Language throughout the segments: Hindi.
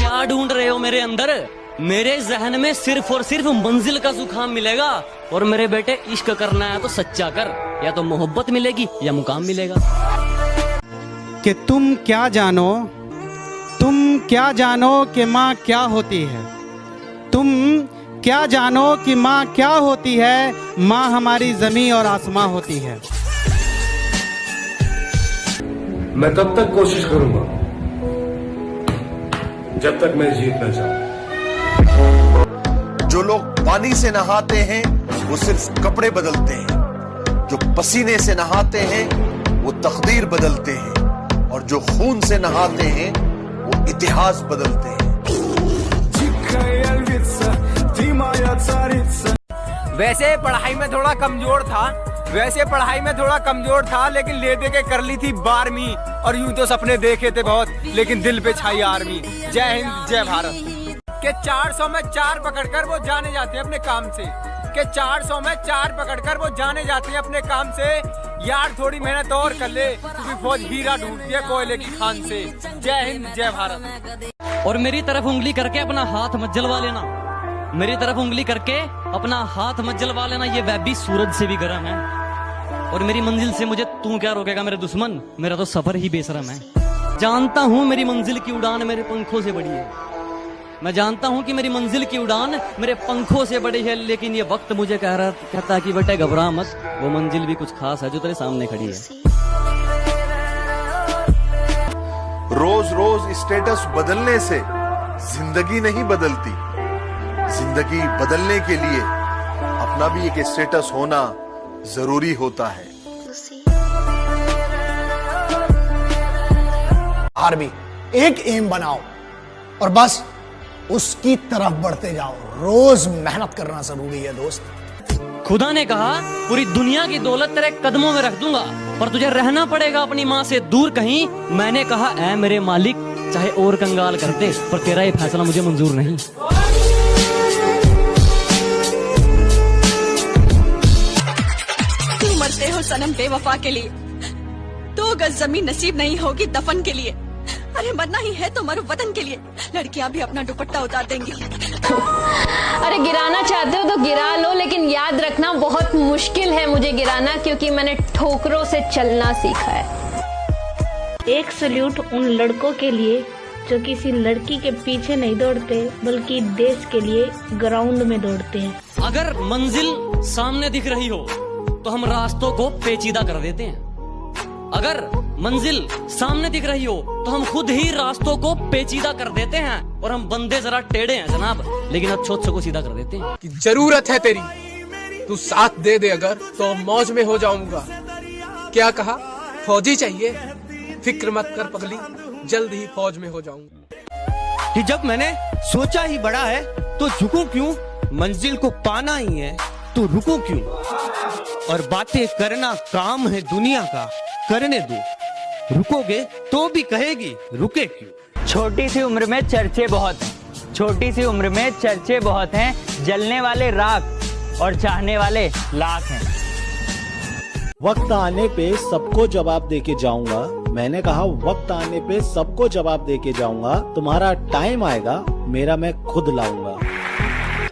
क्या ढूंढ रहे हो मेरे अंदर? मेरे जहन में सिर्फ और सिर्फ मंजिल का जुकाम मिलेगा। और मेरे बेटे, इश्क करना है तो सच्चा कर, या तो मोहब्बत मिलेगी या मुकाम मिलेगा। कि तुम क्या जानो कि माँ क्या होती है। तुम क्या जानो कि माँ क्या होती है। माँ हमारी जमीन और आसमां होती है। मैं तब तक कोशिश करूंगा जब तक मैं जीत न जाऊं। जो लोग पानी से नहाते हैं वो सिर्फ कपड़े बदलते हैं, जो पसीने से नहाते हैं वो तकदीर बदलते हैं, और जो खून से नहाते हैं वो इतिहास बदलते हैं। वैसे पढ़ाई में थोड़ा कमजोर था, लेकिन ले दे के कर ली थी 12वीं। और यूं तो सपने देखे थे बहुत, लेकिन दिल पे छाई आर्मी। जय हिंद जय भारत। के 400 में 4 पकड़कर वो जाने जाते हैं अपने काम से। के 400 में 4 पकड़कर वो जाने जाते हैं अपने काम से। यार थोड़ी मेहनत और कर ले, क्योंकि फौज हीरा ढूंढती है कोयले की खान से। जय हिंद जय भारत। और मेरी तरफ उंगली करके अपना हाथ मत जलवा लेना। मेरी तरफ उंगली करके अपना हाथ मत जलवा लेना, ये वैबी सूरज से भी गर्म है। और मेरी मंजिल से मुझे तू क्या रोकेगा मेरे दुश्मन? मेरा तो सफर ही बेशरम है। जानता हूँ मेरी मंजिल की उड़ान मेरे पंखों से बड़ी है। मैं जानता हूँ कि मेरी मंजिल की उड़ान मेरे पंखों से बड़ी है, लेकिन ये वक्त मुझे कहता है कि बेटे घबरा मत, वो मंजिल भी कुछ खास है जो तेरे सामने खड़ी है। रोज रोज स्टेटस बदलने से जिंदगी नहीं बदलती। जिंदगी बदलने के लिए अपना भी एक स्टेटस होना जरूरी होता है। आर्मी एक एम बनाओ और बस उसकी तरफ बढ़ते जाओ। रोज मेहनत करना जरूरी है दोस्त। खुदा ने कहा पूरी दुनिया की दौलत तेरे कदमों में रख दूंगा, पर तुझे रहना पड़ेगा अपनी माँ से दूर कहीं। मैंने कहा ऐ मेरे मालिक, चाहे और कंगाल कर दे, पर तेरा ये फैसला मुझे मंजूर नहीं। तुम मरते हो सनम बेवफा के लिए, 2 गज जमीन नसीब नहीं होगी दफन के लिए। अरे मरना ही है तो मरो वतन के लिए। लड़कियां भी अपना दुपट्टा उतार देंगी। अरे गिराना चाहते हो तो गिरा लो, लेकिन याद रखना बहुत मुश्किल है मुझे गिराना, क्योंकि मैंने ठोकरों से चलना सीखा है। एक सल्यूट उन लड़कों के लिए जो किसी लड़की के पीछे नहीं दौड़ते, बल्कि देश के लिए ग्राउंड में दौड़ते हैं। अगर मंजिल सामने दिख रही हो तो हम रास्तों को पेचीदा कर देते हैं। अगर मंजिल सामने दिख रही हो तो हम खुद ही रास्तों को पेचीदा कर देते हैं। और हम बंदे जरा टेढ़े हैं जनाब, लेकिन अच्छों को सीधा कर देते हैं। कि जरूरत है तेरी, तू साथ दे दे अगर, तो मौज में हो जाऊंगा। क्या कहा? फौजी चाहिए? फिक्र मत कर पगली, जल्द ही फौज में हो जाऊंगा। कि जब मैंने सोचा ही बड़ा है तो झुकूं क्यों, मंजिल को पाना ही है तो रुकूं क्यों। और बातें करना काम है दुनिया का, करने दो, रुकोगे तो भी कहेगी रुके क्यों। छोटी सी उम्र में चर्चे बहुत हैं, छोटी सी उम्र में चर्चे बहुत हैं। जलने वाले राख और चाहने वाले लाख हैं। वक्त आने पे सबको जवाब देके जाऊंगा। मैंने कहा वक्त आने पे सबको जवाब देके जाऊंगा। तुम्हारा टाइम आएगा, मेरा मैं खुद लाऊंगा।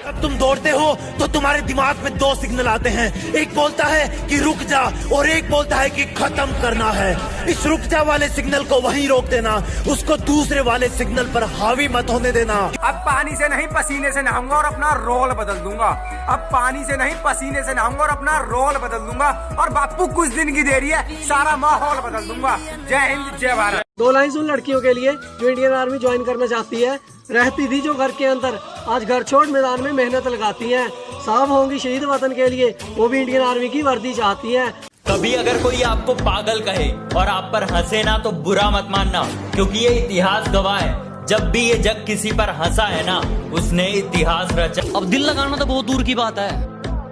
जब तुम दौड़ते हो तो तुम्हारे दिमाग में 2 सिग्नल आते हैं। एक बोलता है कि रुक जा और एक बोलता है कि खत्म करना है। इस रुक जा वाले सिग्नल को वहीं रोक देना, उसको दूसरे वाले सिग्नल पर हावी मत होने देना। अब पानी से नहीं पसीने से नहाऊंगा और अपना रोल बदल दूंगा। अब पानी से नहीं पसीने से नहाऊंगा और अपना रोल बदल दूंगा। और बापू कुछ दिन की देरी है, सारा माहौल बदल दूंगा। जय हिंद जय भारत। 2 लाइन उन लड़कियों के लिए जो इंडियन आर्मी ज्वाइन करना चाहती है। रहती थी जो घर के अंदर, आज घर छोड़ मैदान में मेहनत लगाती हैं। साफ होंगी शहीद वतन के लिए, वो भी इंडियन आर्मी की वर्दी चाहती हैं। कभी अगर कोई आपको पागल कहे और आप पर हंसे ना तो बुरा मत मानना, क्योंकि ये इतिहास गवाह है। जब भी ये जग किसी पर हंसा है ना, उसने इतिहास रचा। अब दिल लगाना तो बहुत दूर की बात है,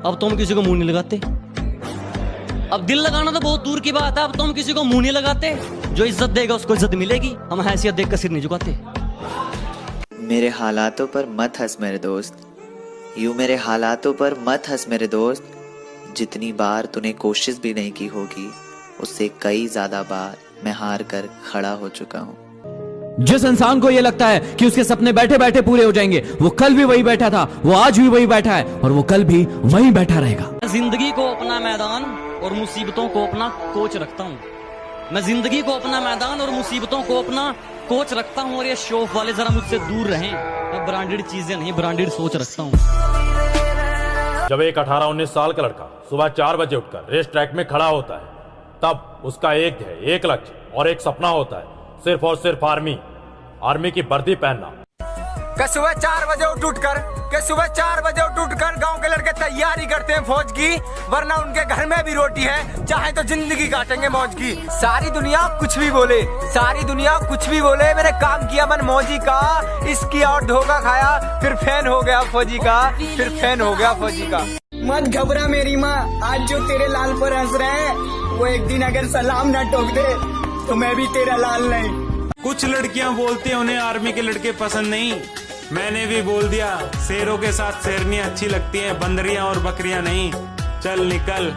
अब तुम किसी को मुंह नहीं लगाते। अब दिल लगाना तो बहुत दूर की बात है, अब तुम किसी को मुंह नहीं लगाते। जो इज्जत देगा उसको इज्जत मिलेगी, हम हैसियत देख कर सिर नहीं झुकाते। मेरे हालातों पर मत हंस मेरे दोस्त, यूं मेरे हालातों पर मत हंस मेरे दोस्त। जितनी बार तूने कोशिश भी नहीं की होगी, उससे कई ज्यादा बार मैं हार कर खड़ा हो चुका हूँ। जिस इंसान को यह लगता है कि उसके सपने बैठे बैठे पूरे हो जाएंगे, वो कल भी वही बैठा था, वो आज भी वही बैठा है और वो कल भी वही बैठा रहेगा। जिंदगी को अपना मैदान और मुसीबतों को अपना कोच रखता हूँ। मैं जिंदगी को अपना मैदान और मुसीबतों को अपना कोच रखता हूँ। और ये शो ऑफ वाले जरा मुझसे दूर रहें। मैं ब्रांडेड चीजें नहीं, ब्रांडेड सोच रखता हूँ। जब एक 18-19 साल का लड़का सुबह 4 बजे उठकर रेस ट्रैक में खड़ा होता है, तब उसका एक लक्ष्य और एक सपना होता है, सिर्फ और सिर्फ आर्मी की वर्दी पहनना। सुबह 4 बजे उठ कर गांव के लड़के तैयारी करते हैं फौज की, वरना उनके घर में भी रोटी है, चाहे तो जिंदगी काटेंगे मौज की। सारी दुनिया कुछ भी बोले, मैंने काम किया मन मौजी का, इसकी और धोखा खाया, फिर फैन हो गया फौजी का। मत घबरा मेरी माँ, आज जो तेरे लाल पर हंस रहे हैं, वो एक दिन अगर सलाम ना ठोक दे तो मैं भी तेरा लाल नहीं। कुछ लड़कियां बोलती हैं उन्हें आर्मी के लड़के पसंद नहीं। मैंने भी बोल दिया, शेरों के साथ शेरनियां अच्छी लगती हैं, बंदरियां और बकरियां नहीं। चल निकल।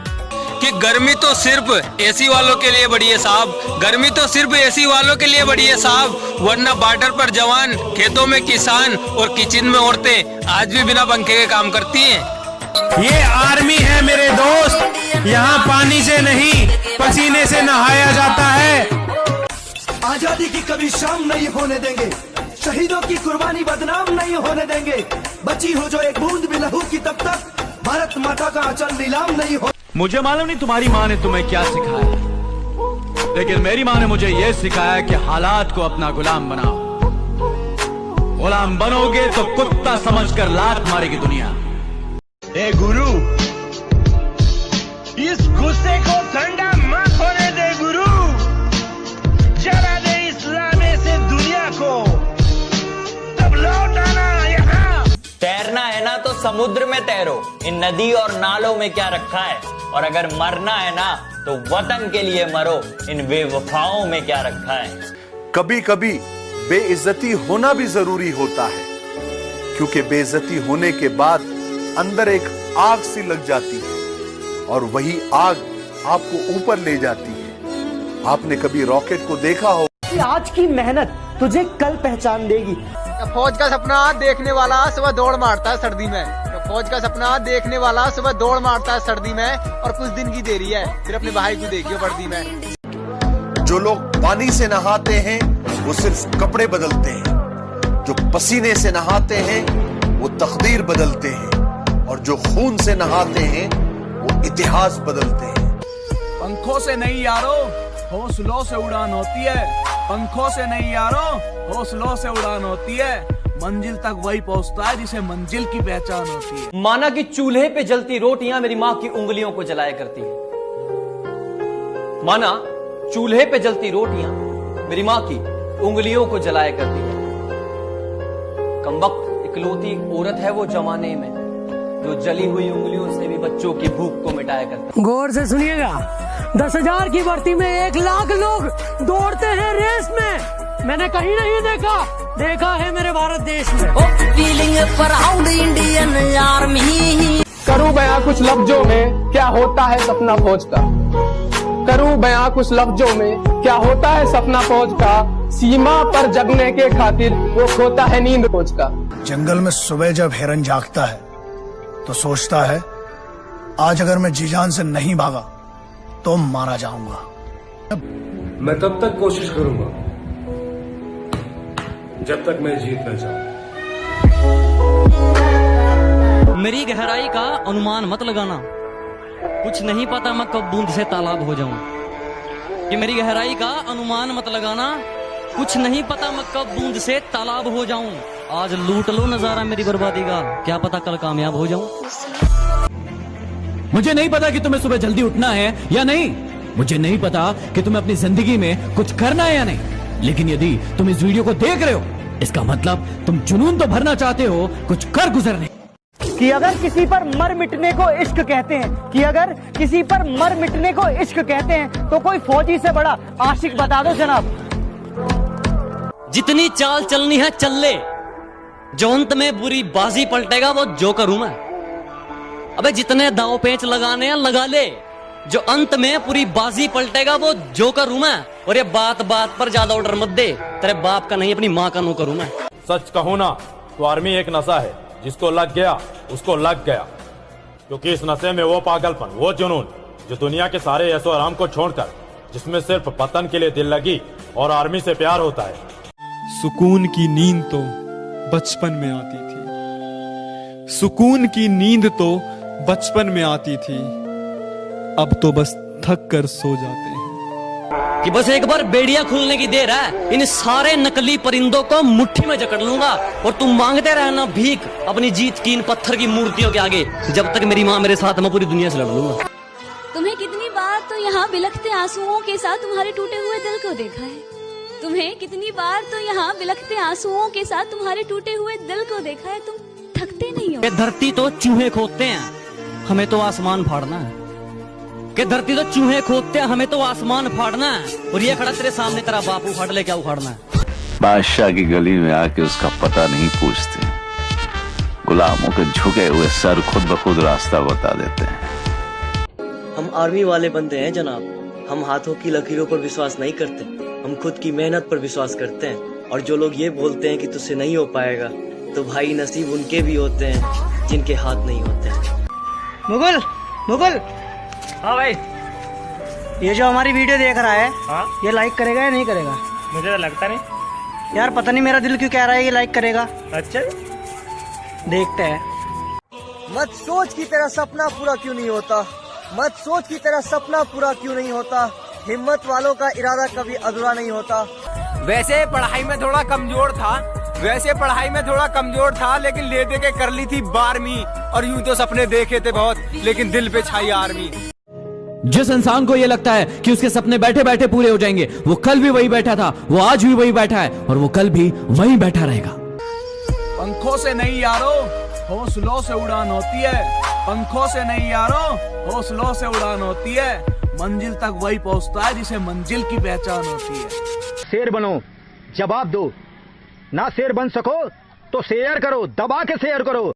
कि गर्मी तो सिर्फ एसी वालों के लिए बड़ी है साहब, गर्मी तो सिर्फ एसी वालों के लिए बड़ी है साहब, वरना बॉर्डर पर जवान, खेतों में किसान और किचन में औरतें आज भी बिना पंखे के काम करती हैं। ये आर्मी है मेरे दोस्त, यहाँ पानी से नहीं पसीने से नहाया जाता है। आजादी की कभी शाम नहीं होने देंगे, शहीदों की कुर्बानी बदनाम नहीं होने देंगे। बची हो जो एक बूंद भी लहू की, तब तक भारत माता का अचल नीलाम नहीं हो। मुझे मालूम नहीं तुम्हारी माँ ने तुम्हें क्या सिखाया, लेकिन मेरी माँ ने मुझे यह सिखाया कि हालात को अपना गुलाम बनाओ। गुलाम बनोगे तो कुत्ता समझकर लात मारेगी दुनिया। ए गुरु, इस गुस्से को ठंडा मत होने दे गुरु, जला दे इस्लाम से दुनिया को, तब लौट आना यहाँ। तैरना है ना तो समुद्र में तैरो, इन नदी और नालों में क्या रखा है। और अगर मरना है ना तो वतन के लिए मरो, इन बेवफाओं में क्या रखा है। कभी कभी बेइज्जती होना भी जरूरी होता है, क्योंकि बेइज्जती होने के बाद अंदर एक आग सी लग जाती है और वही आग आपको ऊपर ले जाती है। आपने कभी रॉकेट को देखा हो? आज की मेहनत तुझे कल पहचान देगी। फौज का सपना देखने वाला सुबह दौड़ मारता है सर्दी में, फौज का सपना देखने वाला सुबह दौड़ मारता है सर्दी में, और कुछ दिन की देरी है, फिर अपने भाई को देखियो वर्दी में। जो लोग पानी से नहाते हैं वो सिर्फ कपड़े बदलते हैं, जो पसीने से नहाते हैं वो तकदीर बदलते हैं, और जो खून से नहाते हैं वो इतिहास बदलते हैं। पंखों से नहीं यारो, हौसलों से उड़ान होती है। पंखों से नहीं यारो, हौसलों से उड़ान होती है। मंजिल तक वही पहुंचता है जिसे मंजिल की पहचान होती है। माना कि चूल्हे पे जलती रोटियां मेरी माँ की उंगलियों को जलाया करती है। माना चूल्हे पे जलती रोटियां मेरी माँ की उंगलियों को जलाया करती है। कमबख्त इकलौती औरत है वो जमाने में, जो जली हुई उंगलियों से भी बच्चों की भूख को मिटाया करता है। गौर से सुनिएगा, 10,000 की भर्ती में 1 लाख लोग दौड़ते हैं रेस में। मैंने कहीं नहीं देखा है मेरे भारत देश में। Feeling proud Indian army. करूं बयां कुछ लफ्जों में क्या होता है सपना फौज का, करूं बयां कुछ लफ्जों में क्या होता है सपना फौज का। सीमा पर जगने के खातिर वो खोता है नींद फौज का। जंगल में सुबह जब हिरन जागता है तो सोचता है, आज अगर मैं जी जान से नहीं भागा तो मारा जाऊंगा। मैं तब तक कोशिश करूंगा जब तक मैं जीत न जाऊं। मेरी गहराई का अनुमान मत लगाना, कुछ नहीं पता मैं कब बूंद से तालाब हो जाऊं। ये मेरी गहराई का अनुमान मत लगाना, कुछ नहीं पता मैं कब बूंद से तालाब हो जाऊं। आज लूट लो नजारा मेरी बर्बादी का, क्या पता कल कामयाब हो जाऊं। मुझे नहीं पता कि तुम्हें सुबह जल्दी उठना है या नहीं, मुझे नहीं पता कि तुम्हें अपनी जिंदगी में कुछ करना है या नहीं, लेकिन यदि तुम इस वीडियो को देख रहे हो, इसका मतलब तुम जुनून तो भरना चाहते हो, कुछ कर गुजरने। कि अगर किसी पर मर मिटने को इश्क कहते हैं, कि अगर किसी पर मर मिटने को इश्क कहते हैं, तो कोई फौजी से बड़ा आशिक बता दो जनाब। जितनी चाल चलनी है चल ले, जो अंत में बुरी बाजी पलटेगा वो जोकर हूं मैं। अबे जितने दाव पेंच लगाने हैं लगा ले, जो अंत में पूरी बाजी पलटेगा वो जोकर हूं मैं। और ये बात बात पर ज्यादा ऑर्डर मत दे, तेरे बाप का नहीं अपनी माँ का नौकर हूं मैं। सच कहूँ ना तो आर्मी एक नशा है, जिसको लग गया उसको लग गया। क्योंकि इस नशे में वो पागलपन, वो जुनून जो दुनिया के सारे ऐशो आराम को छोड़कर, जिसमें सिर्फ पतन के लिए दिल लगी और आर्मी से प्यार होता है। सुकून की नींद तो बचपन में आती थी, सुकून की नींद तो बचपन में आती थी, अब तो बस थक कर सो जाते हैं। कि बस एक बार बेड़िया खुलने की देर है, इन सारे नकली परिंदों को मुट्ठी में जकड़ लूंगा और तुम मांगते रहना भीख अपनी जीत की इन पत्थर की मूर्तियों के आगे, जब तक मेरी माँ मेरे साथ मैं पूरी दुनिया से लड़ लूंगा। तुम्हें कितनी बार तो यहाँ बिलखते आंसुओं के साथ तुम्हारे टूटे हुए दिल को देखा है। तुम्हें कितनी बार तो यहाँ बिलखते आंसुओं के साथ तुम्हारे टूटे हुए दिल को देखा है। तुम थकते नहीं हो। ये धरती तो चूहे खोदते हैं, हमें तो आसमान फाड़ना है। कि धरती तो चूहे खोदते हैं, हमें तो आसमान फाड़ना है। और ये खड़ा तेरे सामने तेरा बाप उखाड़ ले, क्या उखाड़ना है? बादशाह की गली में आके उसका पता नहीं पूछते, गुलामों के झुके हुए सर खुद ब खुद रास्ता बता देते हैं। हम आर्मी वाले बंदे हैं जनाब, हम हाथों की लकीरों पर विश्वास नहीं करते, हम खुद की मेहनत पर विश्वास करते हैं। और जो लोग ये बोलते हैं कि तुझसे नहीं हो पाएगा, तो भाई नसीब उनके भी होते हैं जिनके हाथ नहीं होते हैं। मुगल, मुगल। हाँ भाई, ये जो हमारी वीडियो देख रहा है, हाँ? ये लाइक करेगा या नहीं करेगा? मुझे तो लगता नहीं यार, पता नहीं मेरा दिल क्यों कह रहा है ये लाइक करेगा। अच्छा, देखते हैं। मत सोच की तेरा सपना पूरा क्यों नहीं होता, मत सोच की तेरा सपना पूरा क्यों नहीं होता, हिम्मत वालों का इरादा कभी अधूरा नहीं होता। वैसे पढ़ाई में थोड़ा कमजोर था, लेकिन ले दे के कर ली थी 12वीं। और यूं तो सपने देखे थे बहुत, लेकिन दिल पे छाई आर्मी। जिस इंसान को ये लगता है कि उसके सपने बैठे बैठे पूरे हो जाएंगे, वो कल भी वही बैठा था, वो आज भी वही बैठा है और वो कल भी वही बैठा रहेगा। पंखों से नहीं यारो, हौसलों से उड़ान होती है। पंखों से नहीं यारो, हौसलों से उड़ान होती है। मंजिल तक वही पहुंचता है जिसे मंजिल की पहचान होती है। शेर बनो, जवाब दो। ना शेर बन सको तो शेयर करो, दबा के शेयर करो।